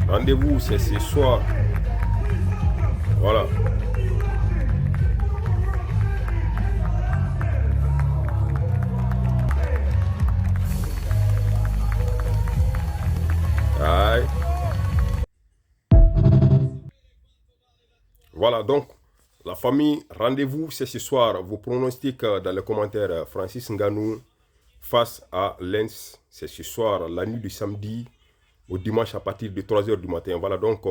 Rendez-vous, c'est ce soir. Voilà. Aïe. Voilà, donc, la famille, rendez-vous, c'est ce soir. Vos pronostics dans les commentaires. Francis Ngannou face à Lens, c'est ce soir, la nuit du samedi au dimanche à partir de 3 heures du matin. Voilà, donc,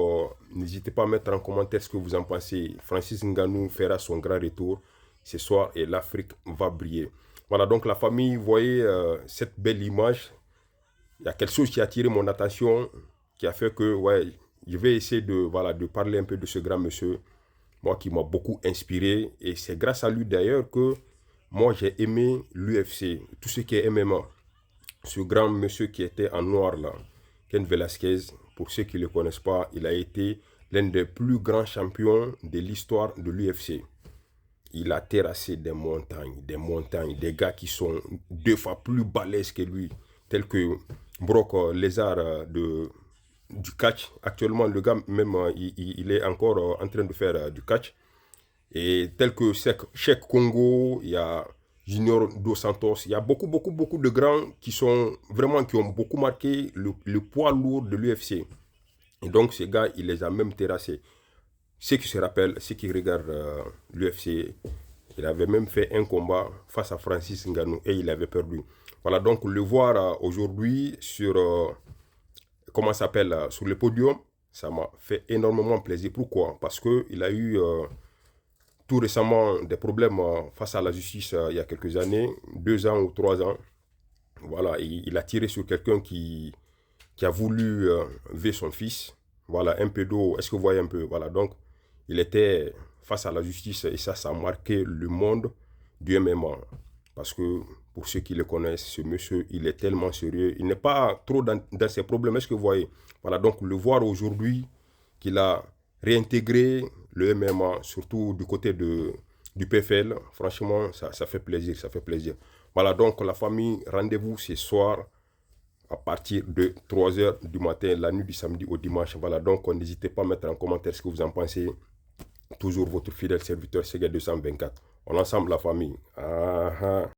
n'hésitez pas à mettre en commentaire ce que vous en pensez. Francis Ngannou fera son grand retour ce soir et l'Afrique va briller. Voilà, donc, la famille, vous voyez cette belle image. Il y a quelque chose qui a attiré mon attention, qui a fait que, ouais, je vais essayer de, voilà, de parler un peu de ce grand monsieur, moi qui m'a beaucoup inspiré. Et c'est grâce à lui d'ailleurs que moi j'ai aimé l'UFC, tout ce qui est MMA. Ce grand monsieur qui était en noir là, Ken Velasquez, pour ceux qui ne le connaissent pas, il a été l'un des plus grands champions de l'histoire de l'UFC. Il a terrassé des gars qui sont 2 fois plus balèzes que lui, tels que Brock Lesnar du catch. Actuellement, le gars, même, il est encore en train de faire du catch. Et tel que Cheikh Congo, il y a Junior Dos Santos, il y a beaucoup de grands qui sont vraiment, qui ont beaucoup marqué le poids lourd de l'UFC. Et donc, ces gars, il les a même terrassés. Ceux qui se rappellent, ceux qui regardent l'UFC, il avait même fait un combat face à Francis Ngannou et il avait perdu. Voilà, donc le voir aujourd'hui sur, comment ça s'appelle, sur le podium, ça m'a fait énormément plaisir. Pourquoi? Parce qu'il a eu tout récemment des problèmes face à la justice il y a quelques années, 2 ans ou 3 ans. Voilà, il a tiré sur quelqu'un qui a voulu ver son fils. Voilà, un peu d'eau, est-ce que vous voyez un peu? Voilà, donc il était face à la justice et ça a marqué le monde du MMA. Parce que pour ceux qui le connaissent, ce monsieur, il est tellement sérieux. Il n'est pas trop dans ses problèmes, est-ce que vous voyez? Voilà, donc le voir aujourd'hui qu'il a réintégré le MMA, surtout du côté du PFL, franchement, ça fait plaisir, ça fait plaisir. Voilà, donc la famille, rendez-vous ce soir à partir de 3 heures du matin, la nuit du samedi au dimanche. Voilà, donc n'hésitez pas à mettre en commentaire ce que vous en pensez. Toujours votre fidèle serviteur Sega 224. On est ensemble, la famille. Ah, ah.